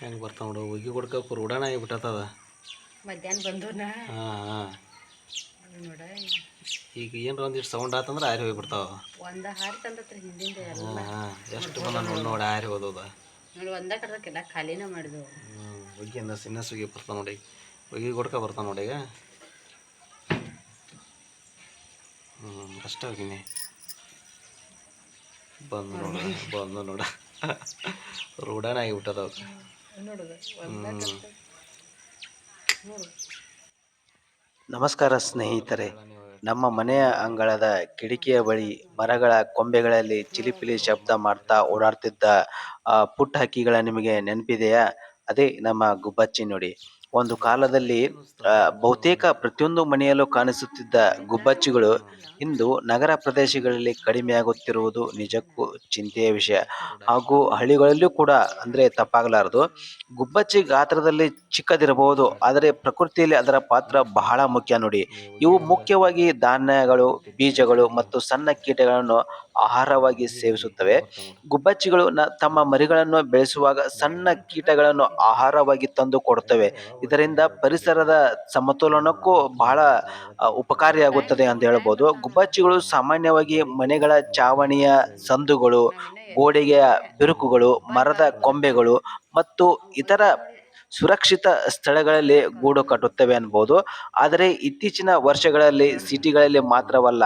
ಹೆಂಗೆ ಬರ್ತಾವ ನೋಡು ಉಗಿ ಕೊಡ್ಕ ರೂಢಾನ ಆಗಿಬಿಟ್ಟದ. ಮಧ್ಯಾಹ್ನ ಬಂದೂನ ಹಾಂ ಹಾಂ ನೋಡ ಈಗ ಏನರ ಒಂದಿಷ್ಟು ಸೌಂಡ್ ಆತಂದ್ರೆ ಆರಿ ಹೋಗ್ಬಿಡ್ತಾವ. ಒಂದ ಹಾರಿ ತಂದತ್ರಿ ಹಿಂದಿಂದ ಎಲ್ಲ ಹಾಂ ಹಾಂ ಎಷ್ಟು ಬಂದ ನೋಡಿ ಆರಿ ಹೋದದ ನೋಡಿ. ಒಂದ ಕಡ್ದಕ್ಕೆಲ್ಲ ಖಾಲಿನ ಮಾಡಿದ್ವು. ಉಗಿಯಿಂದ ಸಿನ್ನ ಸುಗಿ ಬರ್ತಾವ ನೋಡಿ, ಉಗಿ ಕೊಡ್ಕ ಬರ್ತಾವ ನೋಡಿ. ಈಗ ಅಷ್ಟ ಹೋಗಿನಿ ಬಂದು ನೋಡ ರೂಢಾನ ಆಗಿಬಿಟ್ಟದ. ನೋಡುದು ನಮಸ್ಕಾರ ಸ್ನೇಹಿತರೆ. ನಮ್ಮ ಮನೆಯ ಅಂಗಳದ ಕಿಟಕಿಯ ಬಳಿ ಮರಗಳ ಕೊಂಬೆಗಳಲ್ಲಿ ಚಿಲಿಪಿಲಿ ಶಬ್ದ ಮಾಡ್ತಾ ಓಡಾಡ್ತಿದ್ದ ಪುಟ್ಟ ಹಕ್ಕಿಗಳ ನಿಮಗೆ ನೆನಪಿದೆಯಾ? ಅದೇ ನಮ್ಮ ಗುಬ್ಬಚ್ಚಿ ನೋಡಿ. ಒಂದು ಕಾಲದಲ್ಲಿ ಬಹುತೇಕ ಪ್ರತಿಯೊಂದು ಮನೆಯಲ್ಲೂ ಕಾಣಿಸುತ್ತಿದ್ದ ಗುಬ್ಬಚ್ಚಿಗಳು ಇಂದು ನಗರ ಪ್ರದೇಶಗಳಲ್ಲಿ ಕಡಿಮೆಯಾಗುತ್ತಿರುವುದು ನಿಜಕ್ಕೂ ಚಿಂತೆಯ ವಿಷಯ. ಹಾಗೂ ಹಳ್ಳಿಗಳಲ್ಲೂ ಕೂಡ ಅಂದ್ರೆ ತಪ್ಪಾಗಲಾರದು. ಗುಬ್ಬಚ್ಚಿ ಗಾತ್ರದಲ್ಲಿ ಚಿಕ್ಕದಿರಬಹುದು, ಆದರೆ ಪ್ರಕೃತಿಯಲ್ಲಿ ಅದರ ಪಾತ್ರ ಬಹಳ ಮುಖ್ಯ ನೋಡಿ. ಇವು ಮುಖ್ಯವಾಗಿ ಧಾನ್ಯಗಳು, ಬೀಜಗಳು ಮತ್ತು ಸಣ್ಣ ಕೀಟಗಳನ್ನು ಆಹಾರವಾಗಿ ಸೇವಿಸುತ್ತವೆ. ಗುಬ್ಬಚ್ಚಿಗಳು ತಮ್ಮ ಮರಿಗಳನ್ನು ಬೆಳೆಸುವಾಗ ಸಣ್ಣ ಕೀಟಗಳನ್ನು ಆಹಾರವಾಗಿ ತಂದು ಕೊಡುತ್ತವೆ. ಇದರಿಂದ ಪರಿಸರದ ಸಮತೋಲನಕ್ಕೂ ಬಹಳ ಉಪಕಾರಿಯಾಗುತ್ತದೆ ಅಂತ ಹೇಳ್ಬೋದು. ಗುಬ್ಬಚ್ಚಿಗಳು ಸಾಮಾನ್ಯವಾಗಿ ಮನೆಗಳ ಚಾವಣಿಯ ಸಂದುಗಳು, ಗೋಡೆಯ ಬಿರುಕುಗಳು, ಮರದ ಕೊಂಬೆಗಳು ಮತ್ತು ಇತರ ಸುರಕ್ಷಿತ ಸ್ಥಳಗಳಲ್ಲಿ ಗೂಡು ಕಟ್ಟುತ್ತವೆ ಅನ್ಬೋದು. ಆದರೆ ಇತ್ತೀಚಿನ ವರ್ಷಗಳಲ್ಲಿ ಸಿಟಿಗಳಲ್ಲಿ ಮಾತ್ರವಲ್ಲ,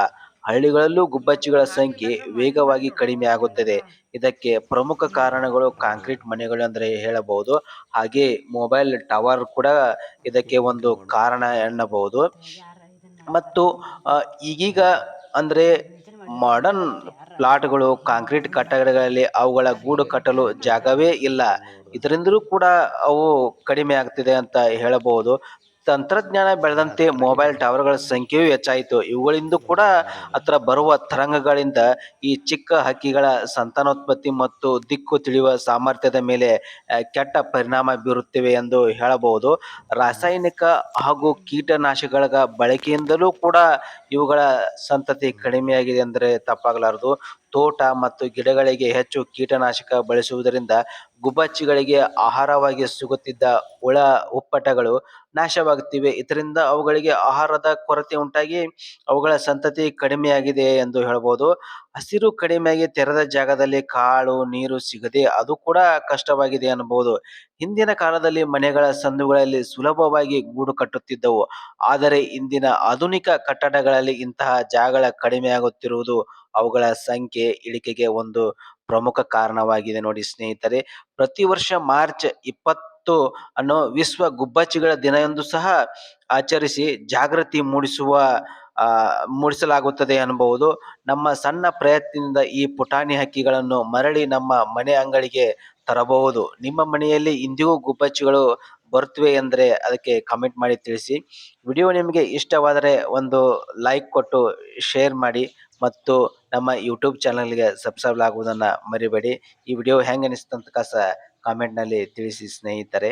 ಹಳ್ಳಿಗಳಲ್ಲೂ ಗುಬ್ಬಚ್ಚಿಗಳ ಸಂಖ್ಯೆ ವೇಗವಾಗಿ ಕಡಿಮೆ ಆಗುತ್ತದೆ. ಇದಕ್ಕೆ ಪ್ರಮುಖ ಕಾರಣಗಳು ಕಾಂಕ್ರೀಟ್ ಮನೆಗಳು ಅಂದ್ರೆ ಹೇಳಬಹುದು. ಹಾಗೆ ಮೊಬೈಲ್ ಟವರ್ ಕೂಡ ಇದಕ್ಕೆ ಒಂದು ಕಾರಣ ಎನ್ನಬಹುದು. ಮತ್ತು ಈಗೀಗ ಅಂದ್ರೆ ಮಾಡರ್ನ್ ಪ್ಲಾಟ್ಗಳು, ಕಾಂಕ್ರೀಟ್ ಕಟ್ಟಡಗಳಲ್ಲಿ ಅವುಗಳ ಗೂಡು ಕಟ್ಟಲು ಜಾಗವೇ ಇಲ್ಲ. ಇದರಿಂದಲೂ ಕೂಡ ಅವು ಕಡಿಮೆ ಆಗ್ತಿದೆ ಅಂತ ಹೇಳಬಹುದು. ತಂತ್ರಜ್ಞಾನ ಬೆಳೆದಂತೆ ಮೊಬೈಲ್ ಟವರ್ಗಳ ಸಂಖ್ಯೆಯೂ ಹೆಚ್ಚಾಯಿತು. ಇವುಗಳಿಂದ ಕೂಡ ಹತ್ರ ಬರುವ ತರಂಗಗಳಿಂದ ಈ ಚಿಕ್ಕ ಹಕ್ಕಿಗಳ ಸಂತಾನೋತ್ಪತ್ತಿ ಮತ್ತು ದಿಕ್ಕು ತಿಳಿಯುವ ಸಾಮರ್ಥ್ಯದ ಮೇಲೆ ಕೆಟ್ಟ ಪರಿಣಾಮ ಬೀರುತ್ತಿವೆ ಎಂದು ಹೇಳಬಹುದು. ರಾಸಾಯನಿಕ ಹಾಗೂ ಕೀಟನಾಶಕಗಳ ಬಳಕೆಯಿಂದಲೂ ಕೂಡ ಇವುಗಳ ಸಂತತಿ ಕಡಿಮೆಯಾಗಿದೆ ಅಂದರೆ ತಪ್ಪಾಗಲಾರದು. ತೋಟ ಮತ್ತು ಗಿಡಗಳಿಗೆ ಹೆಚ್ಚು ಕೀಟನಾಶಕ ಬಳಸುವುದರಿಂದ ಗುಬ್ಬಚ್ಚಿಗಳಿಗೆ ಆಹಾರವಾಗಿ ಸಿಗುತ್ತಿದ್ದ ಹುಳ ಹುಪ್ಪಟಗಳು ನಾಶವಾಗುತ್ತಿವೆ. ಇದರಿಂದ ಅವುಗಳಿಗೆ ಆಹಾರದ ಕೊರತೆ ಉಂಟಾಗಿ ಅವುಗಳ ಸಂತತಿ ಕಡಿಮೆಯಾಗಿದೆ ಎಂದು ಹೇಳಬಹುದು. ಹಸಿರು ಕಡಿಮೆಯಾಗಿ ತೆರೆದ ಜಾಗದಲ್ಲಿ ಕಾಳು ನೀರು ಸಿಗದೆ ಅದು ಕೂಡ ಕಷ್ಟವಾಗಿದೆ ಅನ್ನಬಹುದು. ಹಿಂದಿನ ಕಾಲದಲ್ಲಿ ಮನೆಗಳ ಸಂದುಗಳಲ್ಲಿ ಸುಲಭವಾಗಿ ಗೂಡು ಕಟ್ಟುತ್ತಿದ್ದವು. ಆದರೆ ಇಂದಿನ ಆಧುನಿಕ ಕಟ್ಟಡಗಳಲ್ಲಿ ಇಂತಹ ಜಾಗಗಳ ಕಡಿಮೆಯಾಗುತ್ತಿರುವುದು ಅವುಗಳ ಸಂಖ್ಯೆ ಇಳಿಕೆಗೆ ಒಂದು ಪ್ರಮುಖ ಕಾರಣವಾಗಿದೆ ನೋಡಿ ಸ್ನೇಹಿತರೆ. ಪ್ರತಿ ವರ್ಷ ಮಾರ್ಚ್ 20 ಅನ್ನೋ ವಿಶ್ವ ಗುಬ್ಬಚ್ಚಿಗಳ ದಿನ ಎಂದು ಸಹ ಆಚರಿಸಿ ಜಾಗೃತಿ ಮೂಡಿಸಲಾಗುತ್ತದೆ ಅನ್ನಬಹುದು. ನಮ್ಮ ಸಣ್ಣ ಪ್ರಯತ್ನದಿಂದ ಈ ಪುಟಾಣಿ ಹಕ್ಕಿಗಳನ್ನು ಮರಳಿ ನಮ್ಮ ಮನೆ ಅಂಗಳಿಗೆ ತರಬಹುದು. ನಿಮ್ಮ ಮನೆಯಲ್ಲಿ ಇಂದಿಗೂ ಗುಬ್ಬಚ್ಚಿಗಳು ಬರುತ್ತವೆ ಎಂದರೆ ಅದಕ್ಕೆ ಕಮೆಂಟ್ ಮಾಡಿ ತಿಳಿಸಿ. ವಿಡಿಯೋ ನಿಮಗೆ ಇಷ್ಟವಾದರೆ ಒಂದು ಲೈಕ್ ಕೊಟ್ಟು ಶೇರ್ ಮಾಡಿ ಮತ್ತು ನಮ್ಮ ಯೂಟ್ಯೂಬ್ ಚಾನಲ್ಗೆ ಸಬ್ಸ್ಕ್ರೈಬ್ ಆಗುವುದನ್ನು ಮರಿಬೇಡಿ. ಈ ವಿಡಿಯೋ ಹೆಂಗೆ ಅನಿಸ್ತು ಅಂತ ಕಾಮೆಂಟ್ನಲ್ಲಿ ತಿಳಿಸಿ ಸ್ನೇಹಿತರೆ.